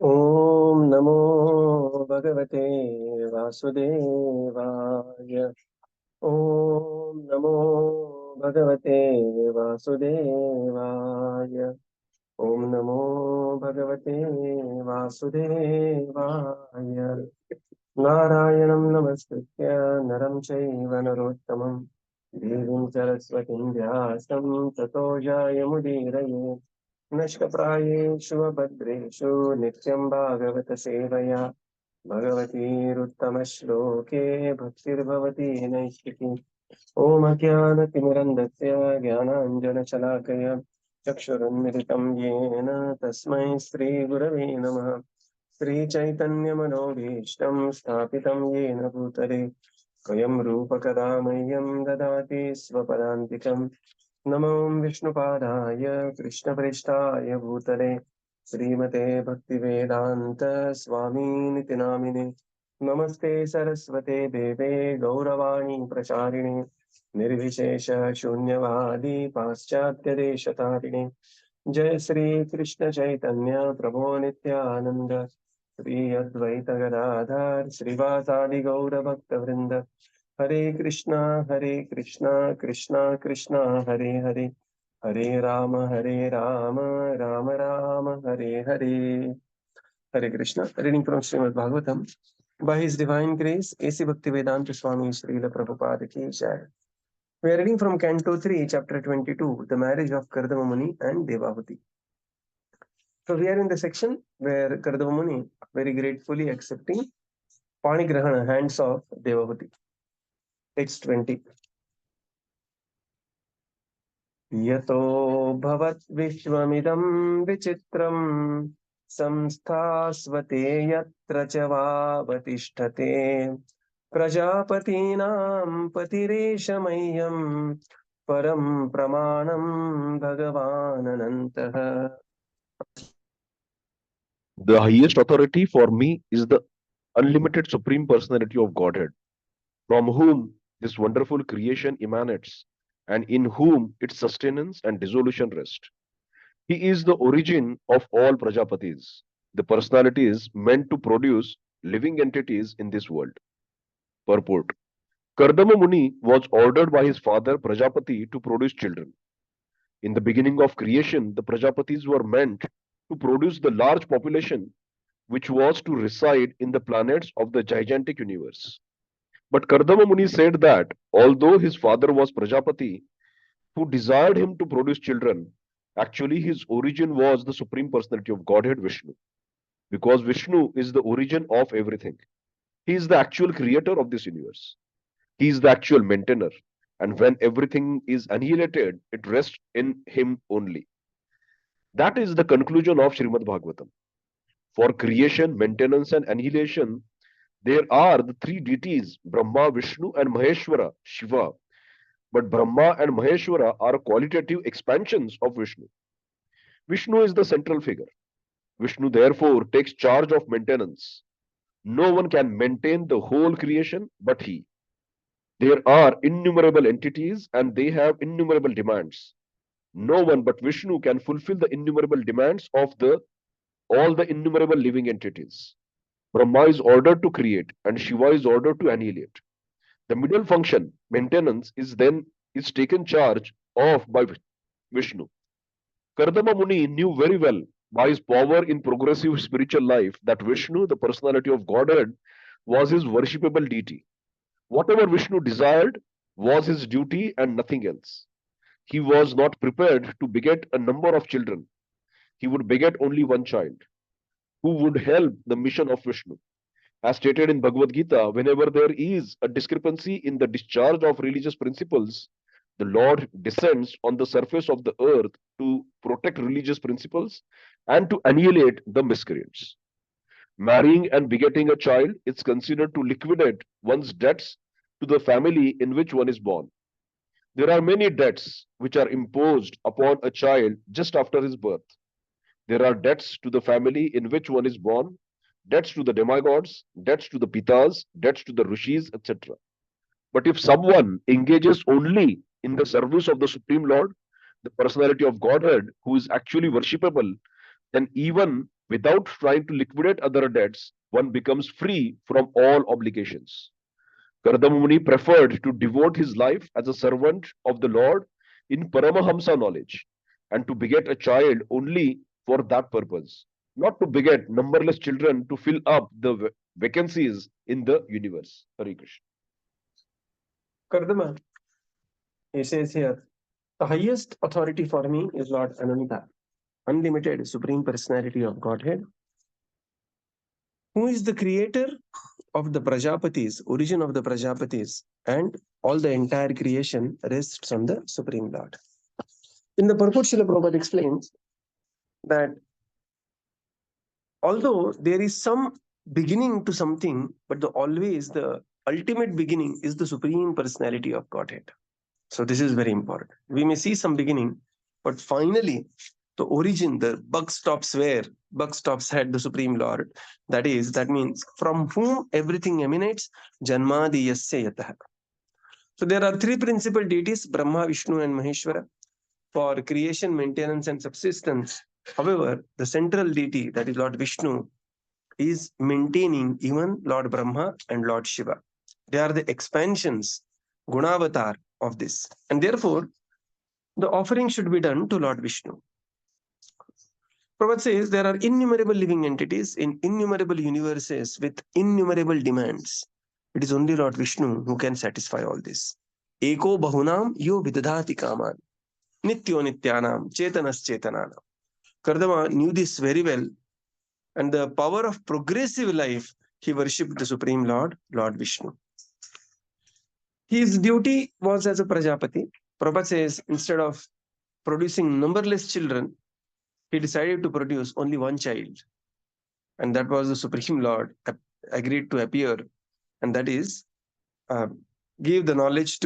Om Namo Bhagavate Vasudevaya. Om Namo Bhagavate Vasudevaya. Om Namo Bhagavate Vasudevaya. Narayanam Namaskritya Naram Chaiva Narottamam Devim Saraswatim Vyasam Tato Jayamudiraye. नष्टप्रायेषु भद्रेषु नित्यं भागवत सेवया भगवतीरुत्तमश्लोके भक्तिर्भवति नैष्टिकी ॐ अज्ञानतिमिरन्धस्य ज्ञानाञ्जनशलाकया चक्षुरुन्मिलितं येन तस्मै श्रीगुरवे नमः श्रीचैतन्यमनोभीष्टं स्थापितं येन भूतले स्वयं रूपकदा मह्यं ददाति स्वपदान्तिकम् नमो विष्णुपादाय कृष्णप्रेष्ठाय भूतले श्रीमते भक्तिवेदान्त स्वामीनिति नामिने नमस्ते सरस्वते देवे गौरवाणी प्रचारिणे निर्विशेष शून्यवादी पाश्चात्य देशतारिणे जय श्री कृष्ण चैतन्य प्रभो नित्यानंद श्री अद्वैत गदाधर श्रीवासादि गौर भक्त वृंद हरे Krishna Krishna Krishna Hare Hare Hare Ram Ram Ram Hare Hare Hare Krishna. Reading from Śrīmad-Bhāgavatam. By His divine grace, A.C. Bhaktivedanta Swami Srila Prabhupada ki jai. We are reading from Canto 3, Chapter 22, The Marriage of Kardama Muni and Devahūti. So we are in the section where Kardama Muni very gratefully accepting Panigrahana, hands of Devahūti. Text 20. Yato bhavat vishvamidam vichitram संस्थास्वते यत्र च वावतिष्ठते प्रजापतीनां पतिरेष मह्यं परं प्रमाणं भगवानन्तः. The highest authority for me is the unlimited Supreme Personality of Godhead, from whom this wonderful creation emanates, and in whom its sustenance and dissolution rest. He is the origin of all Prajapatis, the personalities meant to produce living entities in this world. Purport. Kardama Muni was ordered by his father Prajapati to produce children. In the beginning of creation, the Prajapatis were meant to produce the large population which was to reside in the planets of the gigantic universe. But Kardama Muni said that although his father was Prajapati, who desired him to produce children, actually his origin was the Supreme Personality of Godhead Vishnu, because Vishnu is the origin of everything. He is the actual creator of this universe. He is the actual maintainer. And when everything is annihilated, it rests in him only. That is the conclusion of Śrīmad-Bhāgavatam. For creation, maintenance, and annihilation, there are the three deities, Brahma, Vishnu, and Maheshwara, Shiva. But Brahma and Maheshwara are qualitative expansions of Vishnu. Vishnu is the central figure. Vishnu therefore takes charge of maintenance. No one can maintain the whole creation but he. There are innumerable entities and they have innumerable demands. No one but Vishnu can fulfill the innumerable demands of all the innumerable living entities. Brahma is ordered to create and Shiva is ordered to annihilate. The middle function, maintenance, is taken charge of by Vishnu. Kardama Muni knew very well by his power in progressive spiritual life that Vishnu, the personality of Godhead, was his worshipable deity. Whatever Vishnu desired was his duty and nothing else. He was not prepared to beget a number of children. He would beget only one child who would help the mission of Vishnu. As stated in Bhagavad Gita, whenever there is a discrepancy in the discharge of religious principles, the Lord descends on the surface of the earth to protect religious principles and to annihilate the miscreants. Marrying and begetting a child is considered to liquidate one's debts to the family in which one is born. There are many debts which are imposed upon a child just after his birth. There are debts to the family in which one is born, debts to the demigods, debts to the pitas, debts to the rishis, etc. But if someone engages only in the service of the Supreme Lord, the personality of Godhead, who is actually worshipable, then even Without trying to liquidate other debts, one becomes free from all obligations. Kardama Muni preferred to devote his life as a servant of the Lord in Paramahamsa knowledge and to beget a child only for that purpose, not to beget numberless children to fill up the vacancies in the universe. Hare Krishna. Kardama, he says here, the highest authority for me is Lord Ananta, unlimited Supreme Personality of Godhead, who is the creator of the Prajapatis, origin of the Prajapatis, and all the entire creation rests on the Supreme Lord. In the purport, Srila Prabhupada explains that although there is some beginning to something, but always the ultimate beginning is the Supreme Personality of Godhead. So this is very important. We may see some beginning, but finally the origin, the buck stops where? Buck stops at the Supreme Lord. That means from whom everything emanates, Janmadi Yasya Yatah. So there are three principal deities, Brahma, Vishnu and Maheshwara, for creation, maintenance and subsistence. However, the central deity, that is Lord Viṣṇu, is maintaining even Lord Brahma and Lord Shiva. They are the expansions, Gunavatar of this. And therefore, the offering should be done to Lord Viṣṇu. Prabhupada says there are innumerable living entities in innumerable universes with innumerable demands. It is only Lord Viṣṇu who can satisfy all this. Eko bahunam yo vidadhati kaman. Nityo nityanam chetanas chetananam. Kardama knew this very well. And the power of progressive life, he worshipped the Supreme Lord, Lord Viṣṇu. His duty was as a Prajapati. Prabhupada says instead of producing numberless children, he decided to produce only one child. And that was the Supreme Lord agreed to appear. And that is, give the knowledge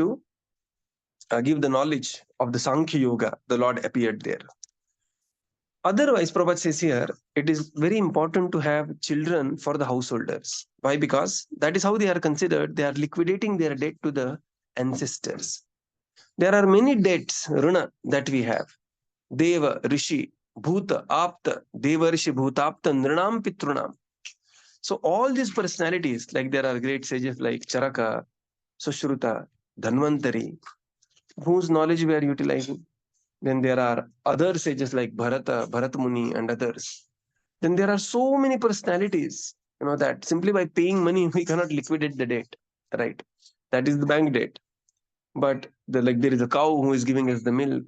of the Sankhya Yoga. The Lord appeared there. Otherwise, Prabhupada says here, it is very important to have children for the householders. Why? Because that is how they are considered. They are liquidating their debt to the ancestors. There are many debts, Runa, that we have. Deva, Rishi, Bhuta, Apta, Deva, Rishi, Bhutapta, Nrinam, Pitrunam. So all these personalities, like there are great sages like Charaka, Sushruta, Dhanvantari, whose knowledge we are utilizing. Then there are other sages like Bharat Muni and others. Then there are so many personalities, that simply by paying money, we cannot liquidate the debt, right? That is the bank debt. But there is a cow who is giving us the milk.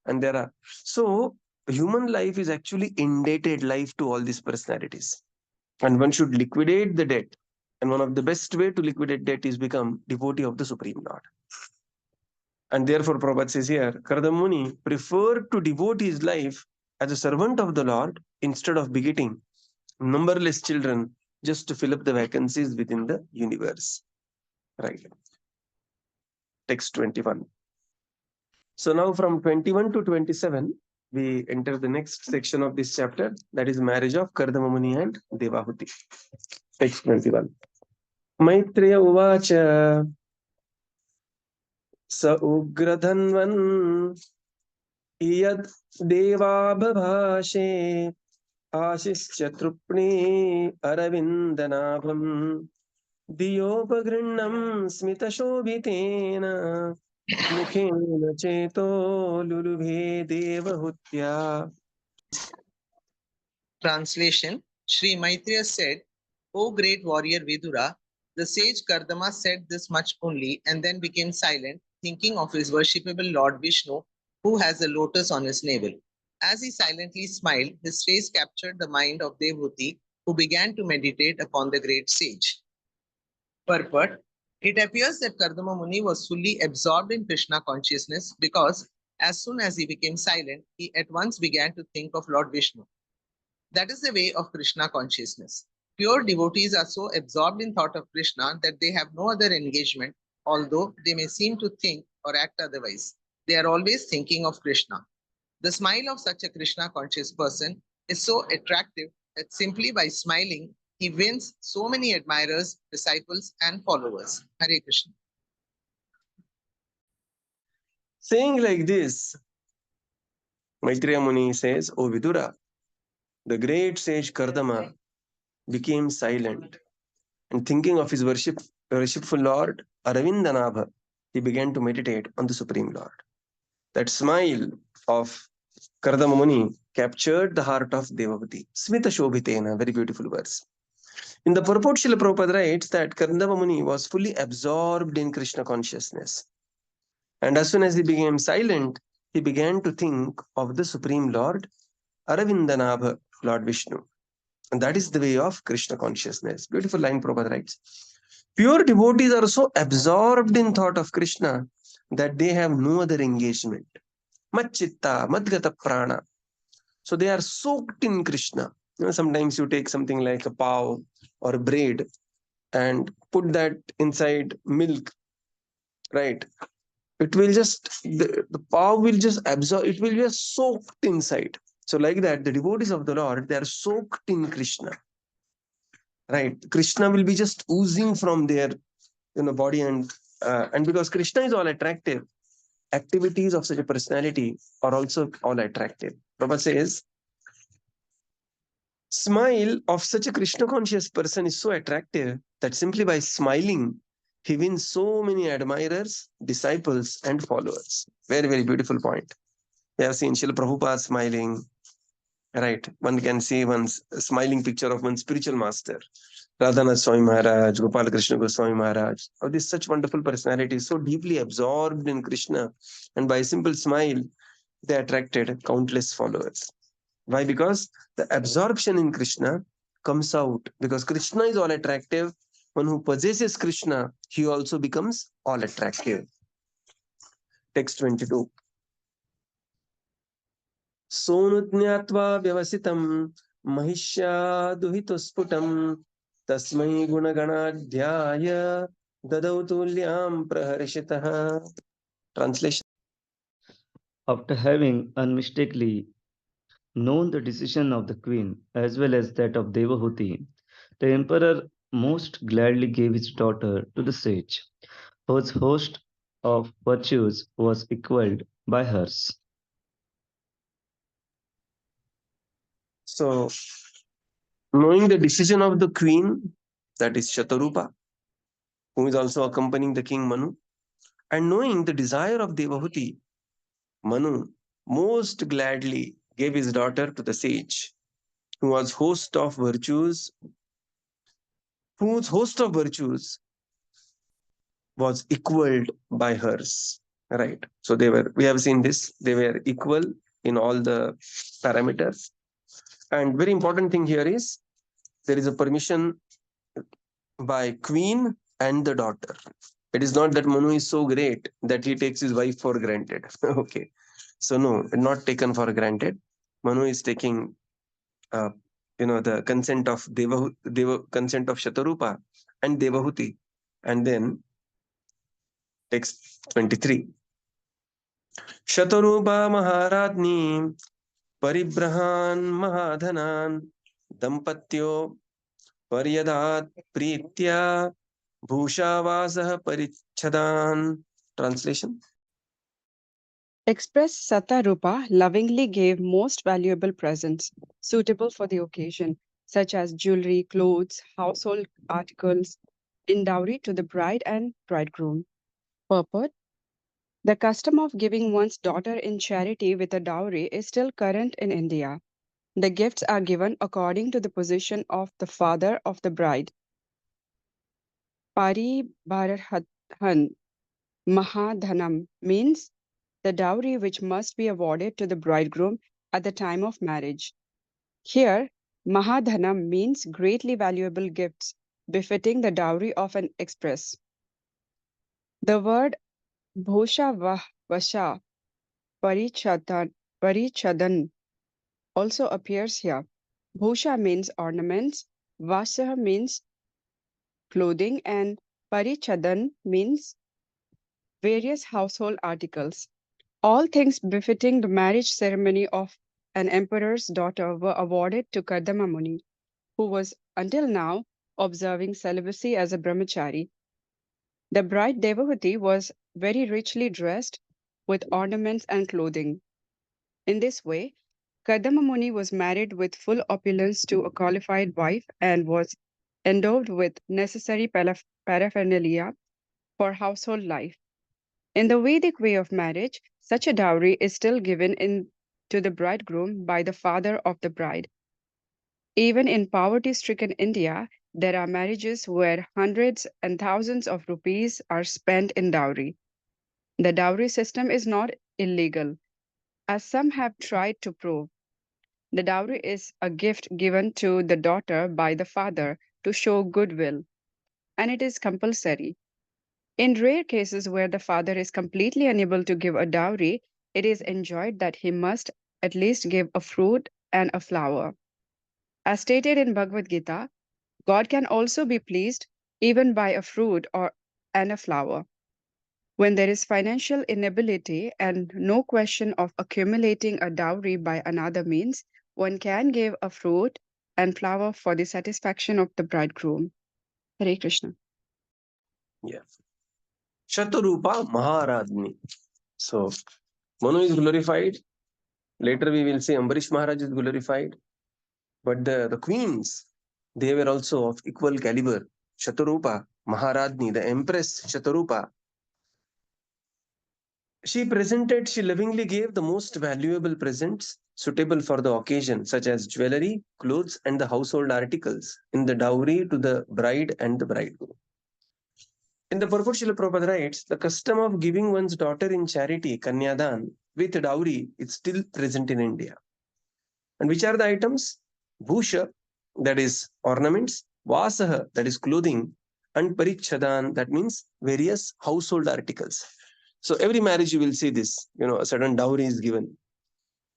And so human life is actually indebted life to all these personalities. And one should liquidate the debt. And one of the best way to liquidate debt is become devotee of the Supreme Lord. And therefore, Prabhupada says here, Kardama Muni preferred to devote his life as a servant of the Lord instead of begetting numberless children just to fill up the vacancies within the universe. Right. Text 21. So now from 21 to 27, we enter the next section of this chapter, that is marriage of Kardama Muni and Devahūti. Text 21. Maitreya Uvacha Sa Ugradhanvan Iyad Deva Bhavashe Ashishya Trupni Aravindanabham Diyopagrinnam Smita Shobhitena Mukhena Cheto Lulubhe Devahutya. Translation. Sri Maitreya said, O great warrior Vidura, the sage Kardama said this much only and then became silent, thinking of his worshipable Lord Viṣṇu, who has a lotus on his navel. As he silently smiled, his face captured the mind of Devahūti, who began to meditate upon the great sage. Purport. It appears that Kardama Muni was fully absorbed in Krishna consciousness because as soon as he became silent, he at once began to think of Lord Viṣṇu. That is the way of Krishna consciousness. Pure devotees are so absorbed in thought of Krishna that they have no other engagement, although they may seem to think or act otherwise. They are always thinking of Krishna. The smile of such a Krishna conscious person is so attractive that simply by smiling, he wins so many admirers, disciples, and followers. Hare Krishna. Saying like this, Maitreya Muni says, O Vidura, the great sage Kardama became silent and thinking of his worshipful Lord Aravindanabha, he began to meditate on the Supreme Lord. That smile of Kardama Muni captured the heart of Devavati. Smita Shobhitena, very beautiful verse. In the purport, Srila Prabhupada writes that Kardama Muni was fully absorbed in Krishna consciousness. And as soon as he became silent, he began to think of the Supreme Lord Aravindanabha, Lord Viṣṇu. And that is the way of Krishna consciousness. Beautiful line Prabhupada writes. Pure devotees are so absorbed in thought of Krishna that they have no other engagement. Matchitta, Madgata Prana. So they are soaked in Krishna. Sometimes you take something like a pav or a bread and put that inside milk, right? It will just, the pav will just absorb, it will just soaked inside. So like that, the devotees of the Lord, they are soaked in Krishna, right? Krishna will be just oozing from their body, and because Krishna is all attractive, activities of such a personality are also all attractive. Prabhupada says, smile of such a Krishna conscious person is so attractive that simply by smiling, he wins so many admirers, disciples, and followers. Very, very beautiful point. We have seen Srila Prabhupada smiling, right? One can see one's smiling picture of one spiritual master. Radhanath Swami Maharaj, Gopal Krishna Goswami Maharaj. Oh, this such wonderful personalities, so deeply absorbed in Krishna, and by a simple smile, they attracted countless followers. Why? Because the absorption in Krishna comes out. Because Krishna is all attractive. One who possesses Krishna, he also becomes all attractive. Text 22. Sonudnyatva vyavasitam mahishya duhitosputam tasmai gunaganadhyaya dadau tulyam praharshitaha. Translation. After having unmistakably known the decision of the queen as well as that of Devahūti, the emperor most gladly gave his daughter to the sage, whose host of virtues was equaled by hers. So, knowing the decision of the queen, that is Shatarupa, who is also accompanying the King Manu, and knowing the desire of Devahūti, Manu most gladly gave his daughter to the sage, who was host of virtues, whose host of virtues was equaled by hers. Right. So we have seen this, they were equal in all the parameters. And very important thing here is there is a permission by queen and the daughter. It is not that Manu is so great that he takes his wife for granted. Okay. So no, not taken for granted. Manu is taking the consent of consent of Shatarupa and Devahūti. And then text 23. Shatarupa Maharadni Paribrahan Mahadhanan Dampatyo Paryadat Pritya Bhushavasah Parichadan. Translation. Express Satarupa lovingly gave most valuable presents suitable for the occasion, such as jewelry, clothes, household articles, in dowry to the bride and bridegroom. Purport. The custom of giving one's daughter in charity with a dowry is still current in India. The gifts are given according to the position of the father of the bride. Paribharhan Mahadhanam means the dowry which must be awarded to the bridegroom at the time of marriage. Here, Mahadhanam means greatly valuable gifts befitting the dowry of an express. The word Bhusha Vasha Parichadan also appears here. Bhusha means ornaments, Vasa means clothing, and Parichadan means various household articles. All things befitting the marriage ceremony of an emperor's daughter were awarded to Kardama Muni, who was until now observing celibacy as a brahmachari. The bride Devahūti was very richly dressed with ornaments and clothing. In this way, Kardama Muni was married with full opulence to a qualified wife and was endowed with necessary paraphernalia for household life. In the Vedic way of marriage, such a dowry is still given to the bridegroom by the father of the bride. Even in poverty-stricken India, there are marriages where hundreds and thousands of rupees are spent in dowry. The dowry system is not illegal, as some have tried to prove. The dowry is a gift given to the daughter by the father to show goodwill, and it is compulsory. In rare cases where the father is completely unable to give a dowry, it is enjoined that he must at least give a fruit and a flower. As stated in Bhagavad Gita, God can also be pleased even by a fruit and a flower. When there is financial inability and no question of accumulating a dowry by another means, one can give a fruit and flower for the satisfaction of the bridegroom. Hare Krishna. Yeah. Shatarupa Maharadni. So Manu is glorified. Later we will see Ambarish Maharaj is glorified. But the queens, they were also of equal caliber. Shatarupa Maharadni, the Empress Shatarupa, she lovingly gave the most valuable presents suitable for the occasion, such as jewelry, clothes, and the household articles, in the dowry to the bride and the bridegroom. In the purport, Srila Prabhupada writes, the custom of giving one's daughter in charity, Kanyadan, with dowry is still present in India. And which are the items? Bhusha, that is ornaments, Vasaha, that is clothing, and Parichadan, that means various household articles. So every marriage you will see this, a certain dowry is given.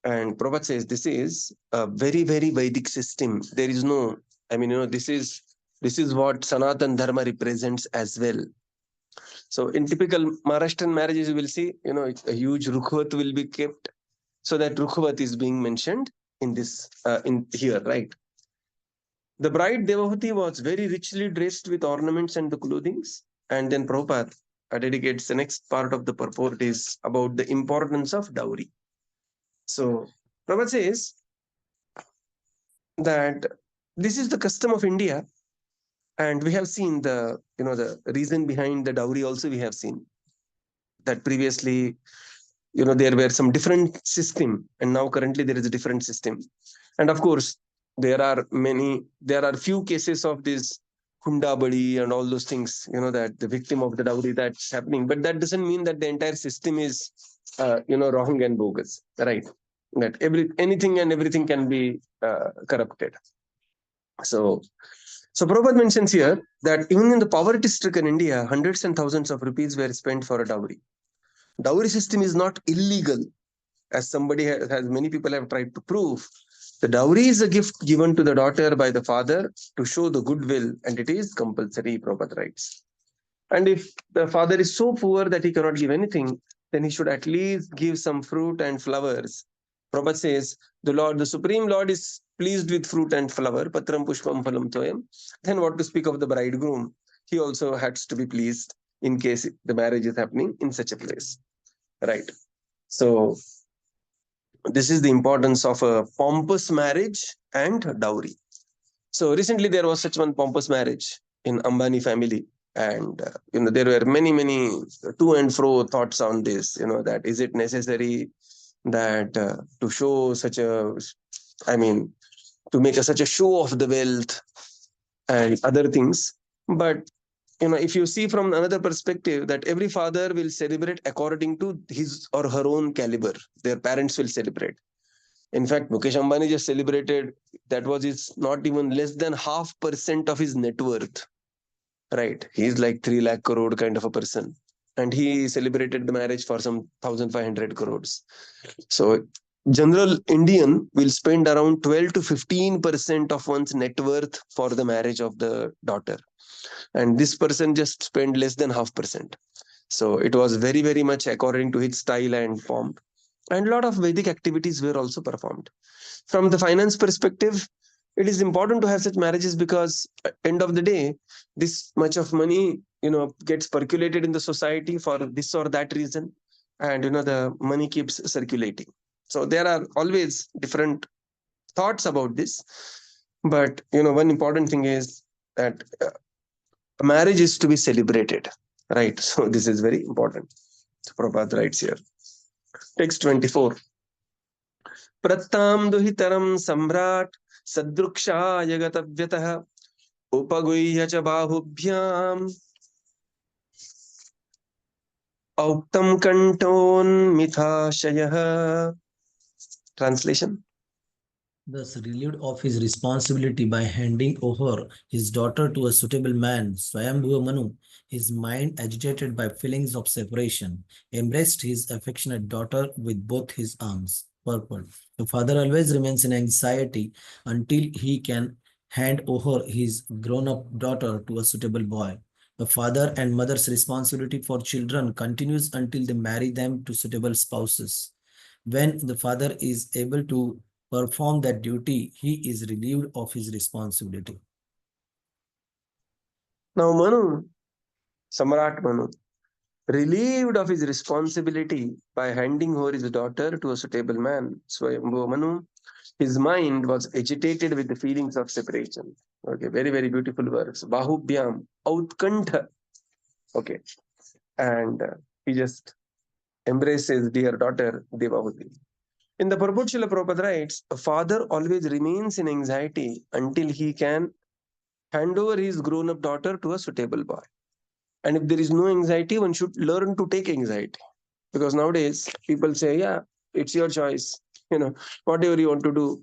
And Prabhupada says this is a very, very Vedic system. There is no, this is what Sanatan Dharma represents as well. So in typical Maharashtrian marriages, you will see, a huge Rukhvat will be kept. So that Rukhvat is being mentioned in this, in here, right? The bride Devahūti was very richly dressed with ornaments and the clothings. And then Prabhupada dedicates the next part of the purport is about the importance of dowry. So Prabhupada says that this is the custom of India. And we have seen the reason behind the dowry also we have seen. That previously, there were some different system, and now currently there is a different system. And of course, there are few cases of this hundabadi and all those things, that the victim of the dowry that's happening. But that doesn't mean that the entire system is, wrong and bogus, right? That anything and everything can be corrupted. So Prabhupada mentions here that even in the poverty-stricken India, hundreds and thousands of rupees were spent for a dowry. Dowry system is not illegal, as many people have tried to prove. The dowry is a gift given to the daughter by the father to show the goodwill, and it is compulsory, Prabhupada writes. And if the father is so poor that he cannot give anything, then he should at least give some fruit and flowers. Prabhupada says, the Supreme Lord is pleased with fruit and flower, patram pushpam phalam toyam. Then what to speak of the bridegroom? He also has to be pleased in case the marriage is happening in such a place. Right. So this is the importance of a pompous marriage and dowry. So recently there was such one pompous marriage in Ambani family. And, there were many to and fro thoughts on this, that is it necessary that to show such a, to make such a show of the wealth and other things. But, if you see from another perspective, that every father will celebrate according to his or her own caliber. Their parents will celebrate. In fact, Mukesh Ambani just celebrated, that was not even less than 0.5% of his net worth. Right. He's like 3 lakh crore kind of a person. And he celebrated the marriage for some 1,500 crores. So general Indian will spend around 12 to 15% of one's net worth for the marriage of the daughter. And this person just spent less than 0.5%. So it was very, very much according to his style and form. And a lot of Vedic activities were also performed. From the finance perspective, it is important to have such marriages because at the end of the day, this much of money, gets percolated in the society for this or that reason. And, the money keeps circulating. So there are always different thoughts about this. But one important thing is that marriage is to be celebrated, right? So this is very important. So Prabhupada writes here. Text 24. Prattam duhitaram samrat sadruksha gatavyatah upaguyya cha bahubhyam auktam kanton mithashayah. Translation. Thus relieved of his responsibility by handing over his daughter to a suitable man, Svāyambhuva Manu, his mind agitated by feelings of separation, embraced his affectionate daughter with both his arms. Purport. The father always remains in anxiety until he can hand over his grown-up daughter to a suitable boy. The father and mother's responsibility for children continues until they marry them to suitable spouses. When the father is able to perform that duty, he is relieved of his responsibility. Now Manu, Samrat Manu, relieved of his responsibility by handing over his daughter to a suitable man, Svāyambhuva Manu, his mind was agitated with the feelings of separation. Okay, very, very beautiful words. Bahubhyam, Outkantha. Okay, and he just embraces dear daughter Devahūti. In the purport, Srila Prabhupada writes, a father always remains in anxiety until he can hand over his grown-up daughter to a suitable boy. And if there is no anxiety, one should learn to take anxiety. Because nowadays, people say, yeah, it's your choice. Whatever you want to do,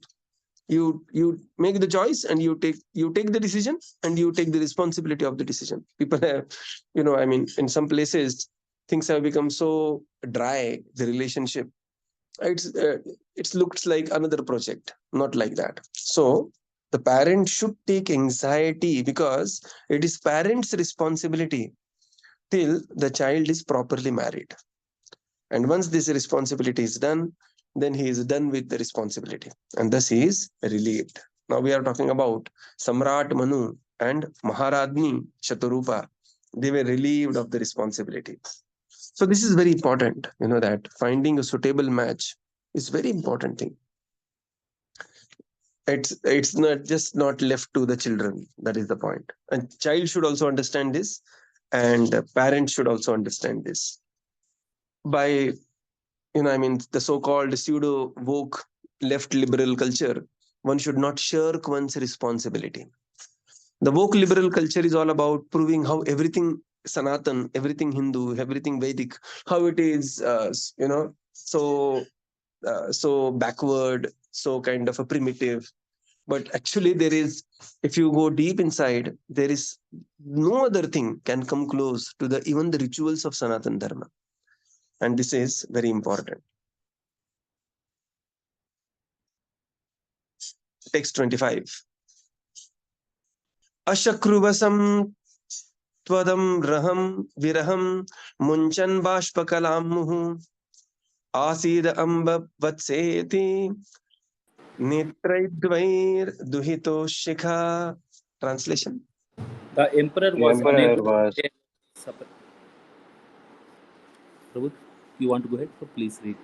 you make the choice and you take the decision and you take the responsibility of the decision. People have, in some places, things have become so dry, the relationship. It looks like another project, not like that. So the parent should take anxiety because it is parents' responsibility till the child is properly married. And once this responsibility is done, then he is done with the responsibility. And thus he is relieved. Now we are talking about Samrat Manu and Maharadni Shatarupa. They were relieved of the responsibility. So this is very important, that finding a suitable match is very important thing. It's not left to the children. That is the point. And child should also understand this, and parents should also understand this. By the so-called pseudo woke left liberal culture, one should not shirk one's responsibility. The woke liberal culture is all about proving how everything Sanatan, everything Hindu, everything Vedic, how it is, so backward, so kind of a primitive. But actually there is, if you go deep inside, there is no other thing can come close to even the rituals of Sanatan Dharma. And this is very important. Text 25. Ashakruvasam twadam raham viraham munchan bashpakalam muhu asid amba vatseti netraidvair duhito shikha. Translation. The emperor The was emperor unable was to bear supper. Prabhu, you want to go ahead? So please read.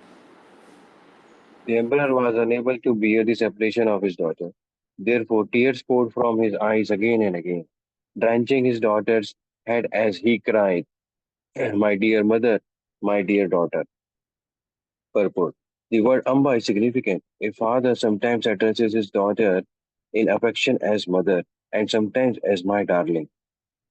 the emperor was unable to bear the separation of his daughter. Therefore, tears poured from his eyes again and again, drenching his daughter's head as he cried, "My dear mother, my dear daughter." Purport. The word Amba is significant. A father sometimes addresses his daughter in affection as mother and sometimes as my darling.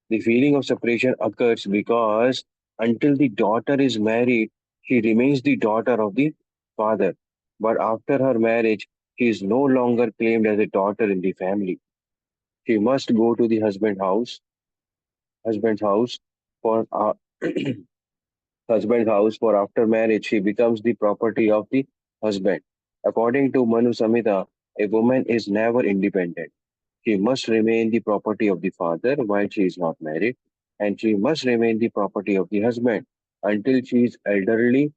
The feeling of separation occurs because until the daughter is married, she remains the daughter of the father. But after her marriage, she is no longer claimed as a daughter in the family. She must go to the husband's house for husband's house, for after marriage she becomes the property of the husband. According to Manu Samhita, a woman is never independent. She must remain the property of the father while she is not married, and she must remain the property of the husband until she is elderly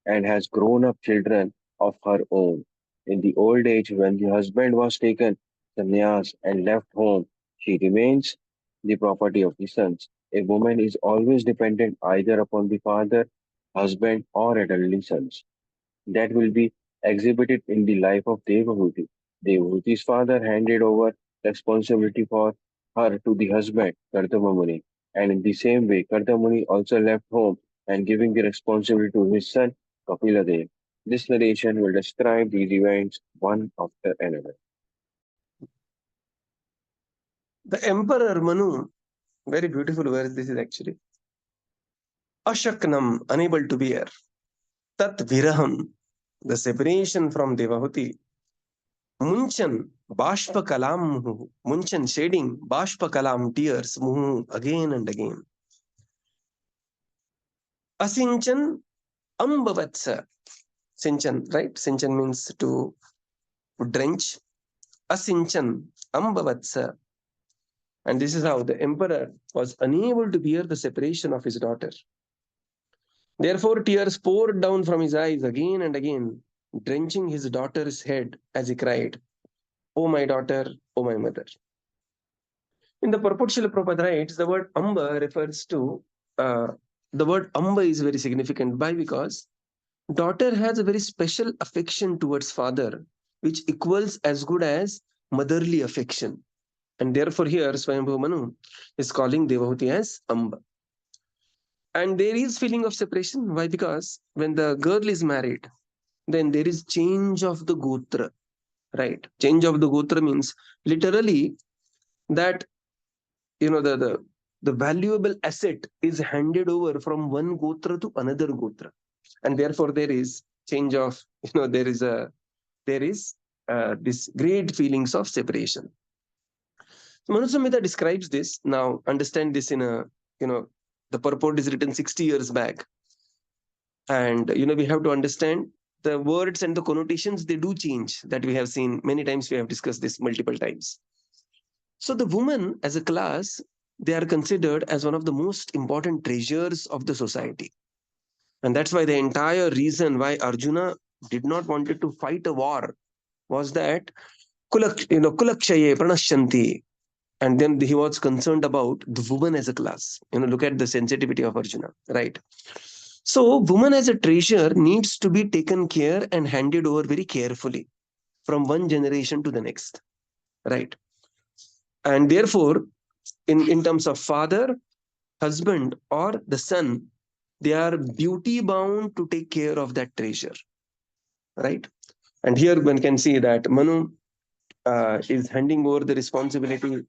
and has grown up children of her own. In the old age, when the husband was taken sannyas and left home, she remains the property of the sons. A woman is always dependent either upon the father, husband, or elderly sons. That will be exhibited in the life of Devahūti. Devahūti's father handed over responsibility for her to the husband, Kardama Muni. And in the same way, Kardama Muni also left home and giving the responsibility to his son, Kapila Dev. This narration will describe these events one after another. The Emperor Manu, very beautiful verse this is actually. Ashaknam, unable to bear. Tat viraham, the separation from Devahūti. Munchan, bashpa kalam muhu. Munchan, shedding, bashpa kalam, tears, muhu, again and again. Asinchan, ambavatsa. Sinchan, right? Sinchan means to drench. Asinchan, ambavatsa. And this is how the emperor was unable to bear the separation of his daughter. Therefore, tears poured down from his eyes again and again, drenching his daughter's head as he cried, "O my daughter, O my mother." In the purport, Srila Prabhupada writes, the word Amba refers to, the word Amba is very significant. Why? Because daughter has a very special affection towards father, which equals as good as motherly affection. And therefore here Svāyambhuva Manu is calling Devahūti as Amba. And there is feeling of separation. Why? Because when the girl is married, then there is change of the gotra, right? Change of the gotra means literally that, you know, the valuable asset is handed over from one gotra to another gotra. And therefore there is change of, you know, there is this great feelings of separation. Manu Samhita describes this. Now understand this in a, you know, the purport is written 60 years back. And, you know, we have to understand the words and the connotations, they do change, that we have seen many times. We have discussed this multiple times. So the woman as a class, they are considered as one of the most important treasures of the society. And that's why the entire reason why Arjuna did not wanted to fight a war was that kulakshaye pranashyanti. And then he was concerned about the woman as a class. You know, look at the sensitivity of Arjuna, right? So woman as a treasure needs to be taken care and handed over very carefully from one generation to the next, right? And therefore, in terms of father, husband, or the son, they are duty bound to take care of that treasure, right? And here one can see that Manu is handing over the responsibility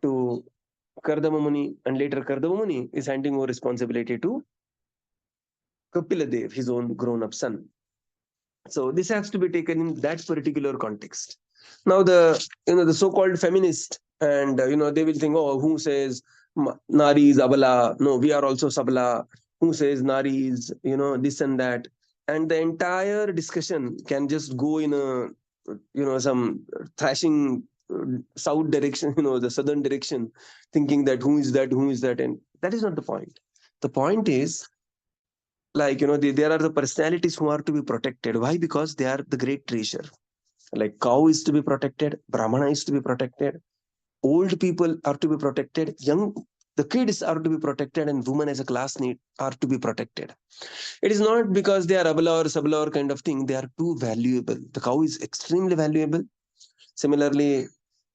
to Kardama Muni, and later Kardama Muni is handing over responsibility to Kapila Dev, his own grown-up son. So this has to be taken in that particular context. Now the so-called feminist, and they will think, oh, who says Nari is Abala? No, we are also Sabala. Who says Nari is this and that? And the entire discussion can just go in a some thrashing south direction, the southern direction, thinking that who is that, and that is not the point. The point is, like, there are the personalities who are to be protected. Why? Because they are the great treasure. Like cow is to be protected, Brahmana is to be protected, old people are to be protected, the kids are to be protected, and women as a class are to be protected. It is not because they are abala or sabala or kind of thing. They are too valuable. The cow is extremely valuable. Similarly,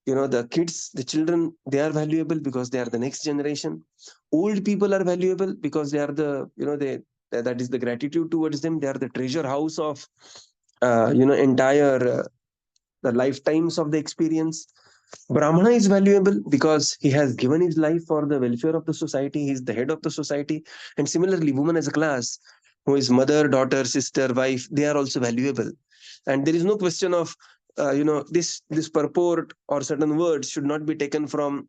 the kids, the children, they are valuable because they are the next generation. Old people are valuable because they are that is the gratitude towards them. They are the treasure house of, entire the lifetimes of the experience. Brahmana is valuable because he has given his life for the welfare of the society. He is the head of the society. And similarly, women as a class, who is mother, daughter, sister, wife, they are also valuable. And there is no question of, this purport or certain words should not be taken from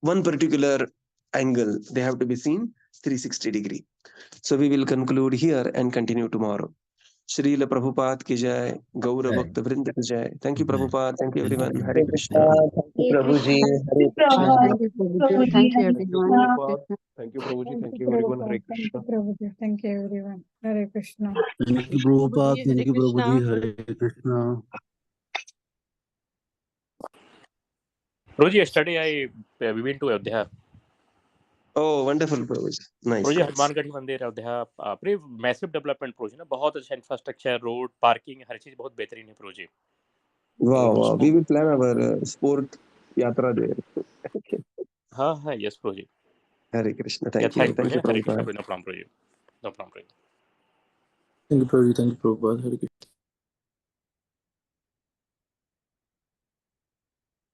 one particular angle. They have to be seen 360 degree. So we will conclude here and continue tomorrow. Srila Prabhupada ki jai, Gaura Bhakta Vrinda ki jai. Thank you, Prabhupada. Thank you, everyone. Hare Krishna. Thank you, Prabhuji. Hare Krishna. Thank you, Prabhuji. Thank you, Thank you, everyone. Prabhupada. Thank you, Prabhuji. Thank you, everyone. Hare Thank you, Krishna. Prabhuji. Thank you, everyone. Hare Krishna. Thank you, Prabhupada. Thank you, Prabhuji. Hare Krishna. Prabhuji, yesterday we went to Ayodhya. Oh, wonderful, Prabhuji. Nice. प्रोजे nice. Hanumangarhi मंदिर अयोध्या पूरे massive development प्रोजे ना, बहुत अच्छा infrastructure, road, parking, हर चीज बहुत बेहतरीन है प्रोजे। Wow, wow. We will plan our sport yatra there. हाँ हाँ, यस प्रोजे। Hare Krishna. Thank you. Thank Thank you, Hare Krishna, Prabhupada. No problem प्रोजे, नो प्रॉब्लम प्रोजे। Thank you, Prabhupada. Hare Krishna.